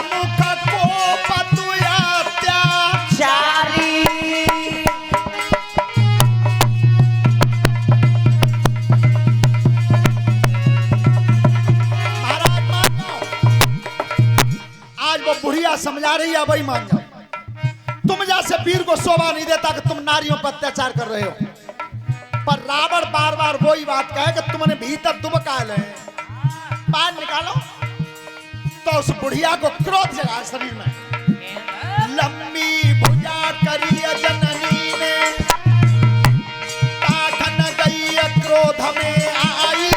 मुख को पतुया चारी महाराज मान जाओ, आज वो बुढ़िया समझा रही है, वही मान जाओ। तुम जैसे वीर को शोभा नहीं देता कि तुम नारियों पर अत्याचार कर रहे हो, पर रावण बार बार वही बात कहे कि तुमने भीतर दुबका ले, बाहर निकालो। तो उस बुढ़िया को क्रोध जगा शरीर में। लंबी भुजा करी जननी ने, ताकन गई क्रोध में आई।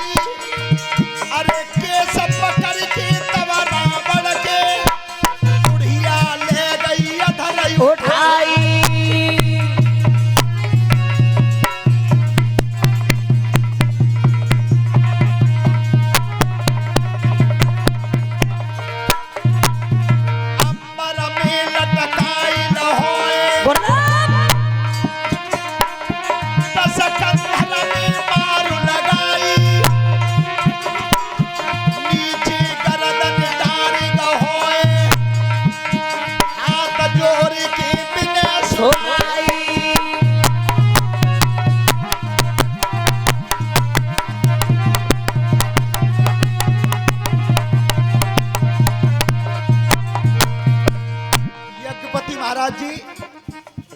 अरे केस पकड़ के तब रावण के, बुढ़िया ले गई अधर उठाई अंबर में लटकाई न होए, बोला दस कंधर में मारू लगाई। नीचे गर्दन डारी न होए, हाथ जोड़ के बिना सुनाई यज्ञपति महाराज जी,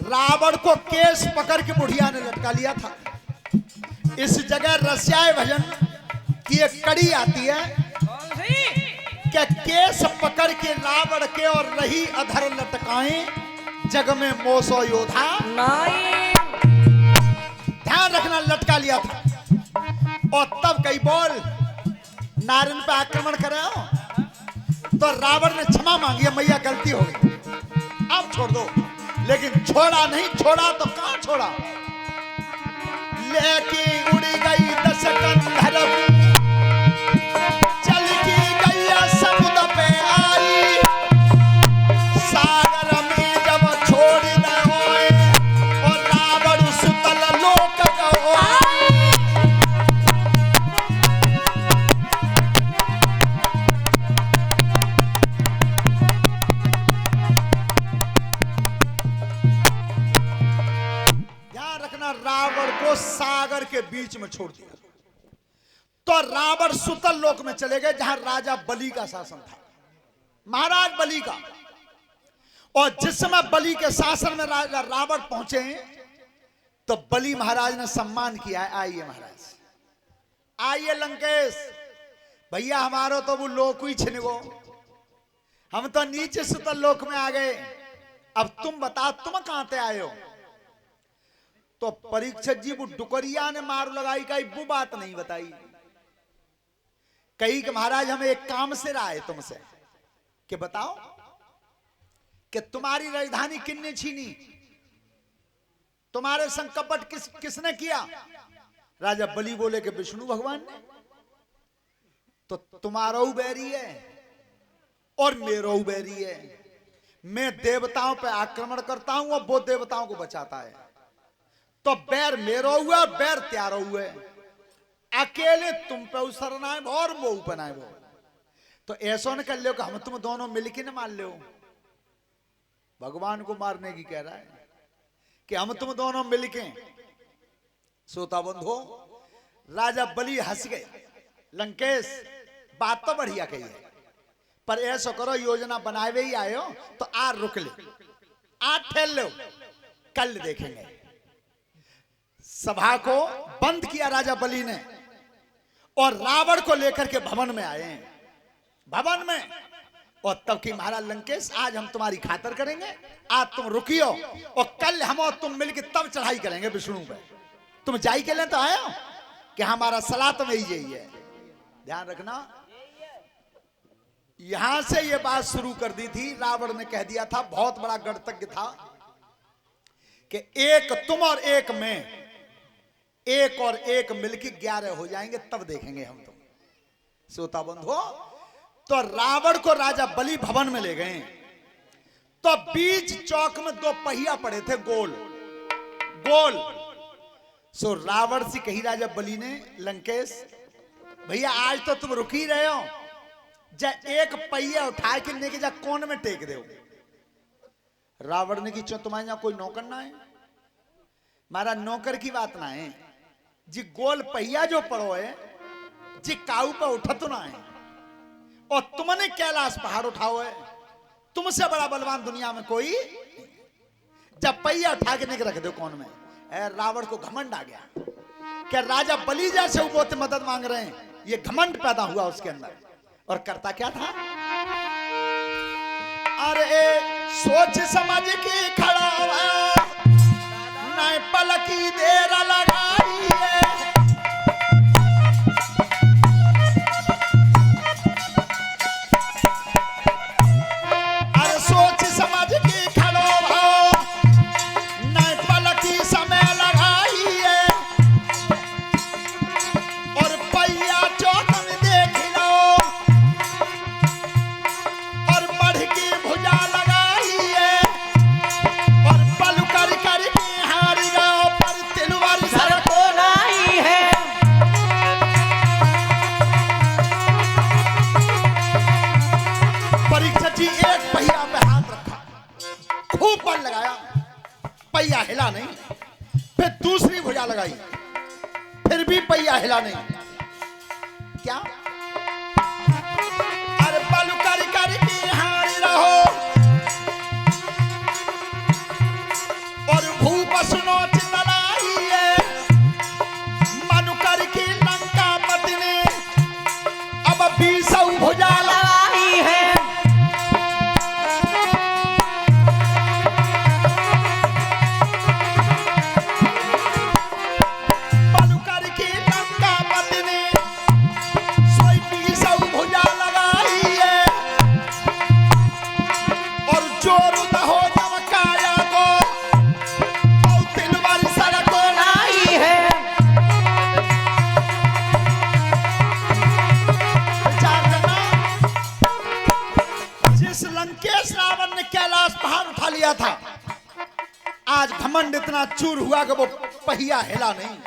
रावण को केस पकड़ के बुढ़िया ने लटका लिया था। इस जगह रस्याय भजन की एक कड़ी आती है कि केस पकड़ के रावण के और रही अधर लटकाएं, जग में मोसो योधा। नहीं ध्यान रखना, लटका लिया था। और तब कई बोल नारायण पे आक्रमण करे हो, तो रावण ने क्षमा मांगी है, मैया गलती हो गई, अब छोड़ दो। लेकिन छोड़ा नहीं, छोड़ा तो कहां छोड़ा, लेके उड़ी गई दस कंधर, चल की गई समुद्र पे आई। सागर में जब छोड़ न होए, और रावण सुतल लोक गए। ध्यान रखना, रावण को सागर के बीच में छोड़ दिया। तो रावण सुतल लोक में चले गए, जहां राजा बलि का शासन था, महाराज बलि का। और जिस समय बलि के शासन में राजा रावण पहुंचे, तो बलि महाराज ने सम्मान किया है, आइए महाराज, आइए लंकेश भैया, हमारो तो वो लोक ही छिन गो, हम तो नीचे सुतल लोक में आ गए। अब तुम बताओ, तुम कहां से आए हो? तो परीक्षित जी वो डुकरिया ने मार लगाई, कही वो बात नहीं बताई, कही कि महाराज हमें एक काम से आए तुमसे, कि बताओ कि तुम्हारी राजधानी किसने छीनी, तुम्हारे संग कपट किसने किया? राजा बलि बोले कि विष्णु भगवान ने। तो तुम्हारा बैरी है और मेरा बैरी है, मैं देवताओं पे आक्रमण करता हूं और वो देवताओं को बचाता है, तो बैर मेरो हुआ, बैर त्यारो हुआ, अकेले तुम पे उसरना है और वो ऊपर आए वो। तो ऐसा न कर लो कि हम तुम दोनों मिलके न मार लो, भगवान को मारने की कह रहा है कि हम तुम दोनों मिलके। सोता बंधो, राजा बलि हंस गए, लंकेश बात तो बढ़िया कही है, पर ऐसा करो योजना बनाए हुए ही आए हो, तो आ रुक ले, आ ठहर लो, कल देखेंगे। सभा को बंद किया राजा बलि ने, और रावण को लेकर के भवन में आए, भवन में। और तब की महाराज लंकेश, आज हम तुम्हारी खातिर करेंगे, आज तुम रुकियो, और कल हम और तुम मिलकर तब चढ़ाई करेंगे विष्णु पे। तुम जाई के लिए तो आए हो कि हमारा सलाह तो यही यही है। ध्यान रखना, यहां से ये बात शुरू कर दी थी, रावण ने कह दिया था, बहुत बड़ा गणतज्ञ था, कि एक तुम और एक मैं, एक और एक मिलके 11 हो जाएंगे, तब देखेंगे हम तुम। सोता बंद हो। तो रावण को राजा बलि भवन में ले गए, तो बीच चौक में 2 पहिया पड़े थे, गोल गोल। सो रावण से कही राजा बलि ने, लंकेश भैया आज तो तुम रुक ही रहे हो, जा एक पहिया उठा के लेके जा कोन में टेक दे। रावण ने की चो तुम्हारे यहाँ कोई नौकर ना है? मारा नौकर की बात ना है जी, गोल पहिया जो पड़ो है जी काऊ पर उठा तो ना है। और तुमने कैलाश पहाड़ उठाओ है, तुमसे बड़ा बलवान दुनिया में कोई। जब पहिया उठा के रख दो कौन में, रावण को घमंड आ गया। क्या राजा बलि जैसे उबोते मदद मांग रहे हैं, ये घमंड पैदा हुआ उसके अंदर। और करता क्या था, अरे सोच समझ के खड़ा हुआ, नहीं पलकी देर लगाई है। अरे सोच समझ के खड़ा हुआ, नहीं पलकी समय लगाई है। और पहिया चौकन देख लो, और बढ़ के भुजा लगाई है। और पल कर कर के हार गया, पर तिलवर सर को लाई है। परीक्षा जी एक पहिया पे हाथ रखा, खूब बल लगाया, पहिया हिला नहीं। फिर दूसरी भुजा लगाई, फिर भी पहिया हिला नहीं। क्या, अरे बल कर कर के हार रहो, और भूप सुनो चितलाई है। मनु कर के लंका पति ने अब 20 भुजा लाई है। मनु कर के लंका पति ने सोई 20 भुजा लगाई है। और जोर दहो जब काया को, और तिलवर सर को लाई है। विचार करना, जिस लंकेश रावण ने कैलाश पहाड़ उठा लिया था, आज घमंड इतना चूर हुआ कि वो पहिया हिला नहीं,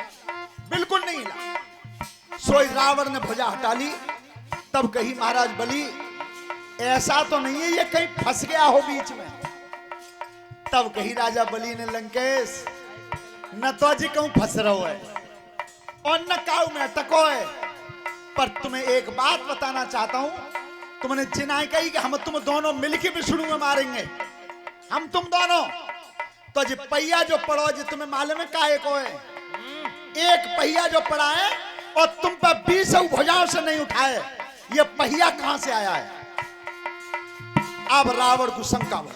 बिल्कुल नहीं हिला। सोई रावण ने भुजा हटा ली। तब कही महाराज बलि, ऐसा तो नहीं है ये कहीं फंस गया हो बीच में। तब कही राजा बलि ने, लंकेश न तो जी कहूं फंस रहो है, और न काऊ में अटको है। पर तुम्हें एक बात बताना चाहता हूं, तुमने जिनाई कही कि हम तुम दोनों मिलके विष्णु में मारेंगे, हम तुम दोनों। तो जी पहिया जो पड़ो जी तुम्हें मालूम है काहे को है? एक पहिया जो पड़ा है और तुम पर 20 भुजाओं से नहीं उठाए, ये पहिया कहां से आया है? अब रावण को शंका हुई,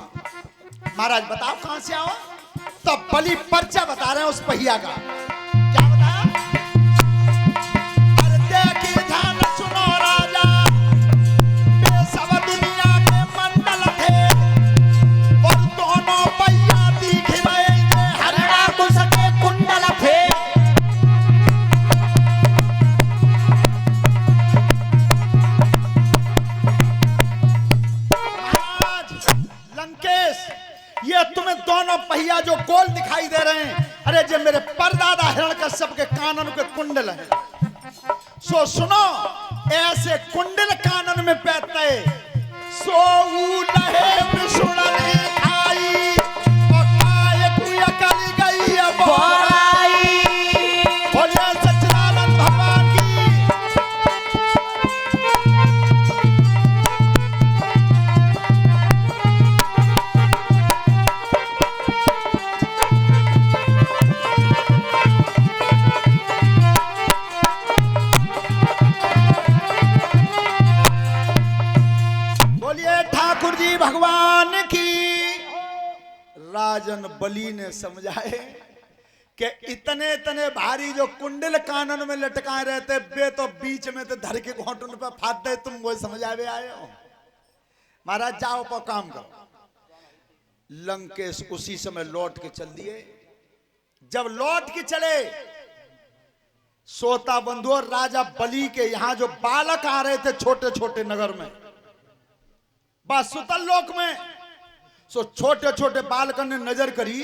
महाराज बताओ कहां से आओ? तो बलि पर्चा बता रहे हैं उस पहिया का। क्या बताया? अरे देखिए ध्यान सुनो राजा, ये सब दुनिया के मंडल थे, और दोनों पहिया दिख रहे ये हरणा कुश के कुंडल थे। महाराज लंकेश, ये तुम्हें दोनों पहिया जो गोल दिखाई दे रहे हैं, अरे जे मेरे परदादा हिरण्यकश्यप के कानन के कुंडल हैं। सो सुनो, ऐसे कुंडल कानन में पैते सो लहे विष्णु ने खाई, और काय कुया कली गई अब बोलाई। बोलिए सच्चिदानंद भगवान की। बोलिए ठाकुर जी भगवान की। राजन बलि ने समझाए कि इतने इतने भारी जो कुंडल कानन में लटकाए रहते बे, तो बीच में तो धर के घोटुन पे फाद दे, तुम वो समझावे आए हो। महाराज जाओ पर काम करो। लंकेश उसी समय लौट के चल दिए। जब लौट के चले, सोता बंधु और राजा बलि के यहां जो बालक आ रहे थे छोटे छोटे नगर में, बस सुतल लोक में, सो छोटे छोटे बालकन ने नजर करी।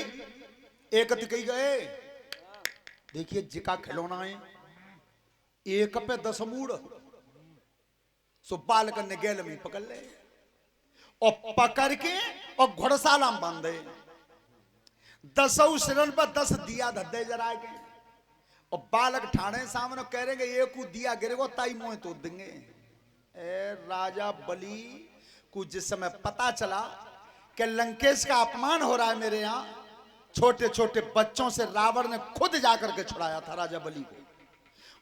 एक कही गए, देखिए जिका खिलौना है, एक पे 10 मूड़। सो बालक ने गेल में पकड़ ले और पकड़ के और घोड़साला में बांधे 10 सिरन पर 10 दिया धद्दे जरा के और बालक ठाणे सामने कह रहे एक दिया गिरेगो ताई मोह तो देंगे। ए राजा बलि को जिस समय पता चला कि लंकेश का अपमान हो रहा है मेरे यहाँ, छोटे छोटे बच्चों से रावण ने खुद जाकर के छुड़ाया था राजा बलि को।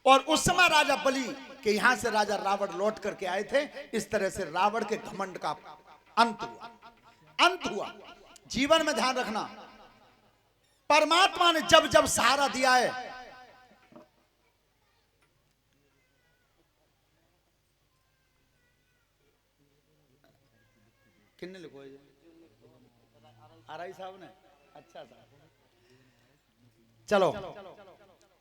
और उस समय राजा बलि के यहां से राजा रावण लौट करके आए थे। इस तरह से रावण के घमंड का अंत हुआ। जीवन में ध्यान रखना, परमात्मा ने जब जब सहारा दिया है, किन्ने लिखो है आरआई साहब ने, अच्छा साहब। चलो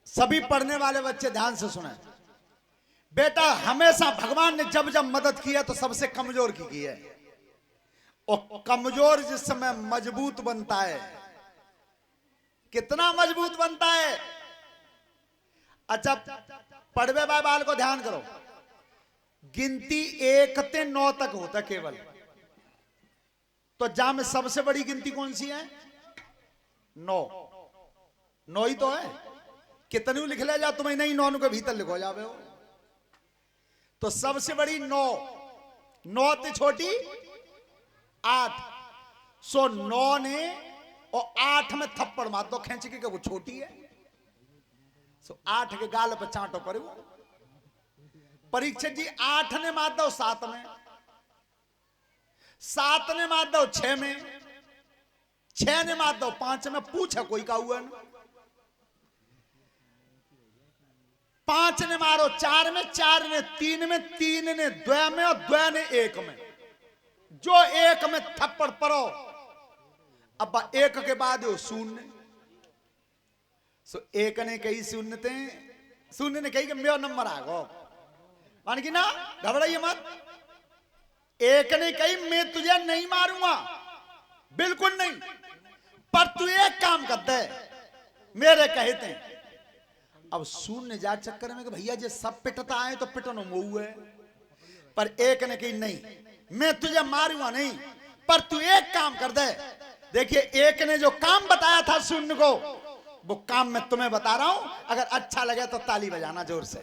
सभी पढ़ने वाले बच्चे ध्यान से सुने। बेटा हमेशा भगवान ने जब जब मदद की है तो सबसे कमजोर की है, और कमजोर जिस समय मजबूत बनता है, कितना मजबूत बनता है। अच्छा पढ़वे बाल को ध्यान करो, गिनती 1 से 9 तक होता केवल, तो जा में सबसे बड़ी गिनती कौन सी है? 9 ही तो है। कितनी लिख ले जा तुम्हें नहीं 9 के भीतर लिखो जावे हो। तो सबसे बड़ी 9 से छोटी 8, सो 9 ने और 8 में थप्पड़ मार दो खींच के वो छोटी है, सो 8 के गाल पे चांटो पर वो। परीक्षित जी 8 ने मार दो 7 में, 7 ने मार दो 6 में, 6 ने मार दो 5 में। पूछा कोई का हुआ न? 5 ने मारो 4 में, 4 ने 3 में, 3 ने 2 में और 2 ने 1 में। जो 1 में थप्पड़ पड़ो, अब 1 के बाद वो 0। सो 1 ने कही 0 थे, 0 ने कही कि मेरा नंबर आ गो, मान की ना घबराइए मत। 1 ने कही मैं तुझे नहीं मारूंगा, बिल्कुल नहीं, पर तू एक काम कर दे मेरे कहते हैं। अब 0 जा चक्कर में कि भैया जे सब पिटता आए तो पिटनो मोऊ है, पर 1 ने कही नहीं मैं तुझे मारूंगा नहीं, पर तू एक काम कर दे। देखिए 1 ने जो काम बताया था 0 को, वो काम मैं तुम्हें बता रहा हूं, अगर अच्छा लगे तो ताली बजाना जोर से।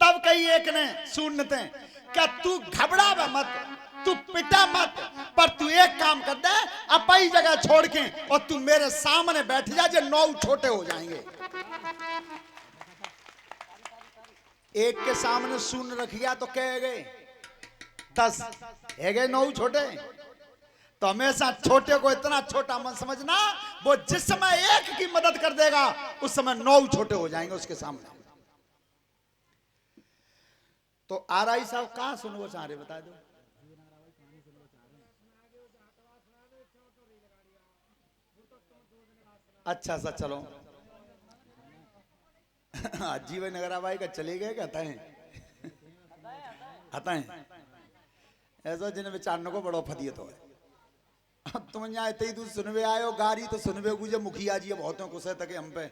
तब कही 1 ने 0 थे क्या तू घबरा मत, तू पिटा मत, पर तू एक काम कर दे अपनी जगह छोड़ के और तू मेरे सामने बैठ जा, जो 9 छोटे हो जाएंगे। 1 के सामने 0 रख गया तो कह गए 10 है गए 9 छोटे। तो हमेशा छोटे को इतना छोटा मत समझना, वो जिस समय 1 की मदद कर देगा उस समय 9 छोटे हो जाएंगे उसके सामने। तो आरआई साहब कहां सुनवो चाह रहे बता दो। अच्छा सा चलो जीवन नगर भाई का चले गए क्या हता है ऐसा जिन्हें बेचारने को बड़ो फदियत हो। तुम यहाँ इतने ही तू सुनवे आयो गारी तो सुनवे गुजे मुखिया जी बहुतों को से तक हम पे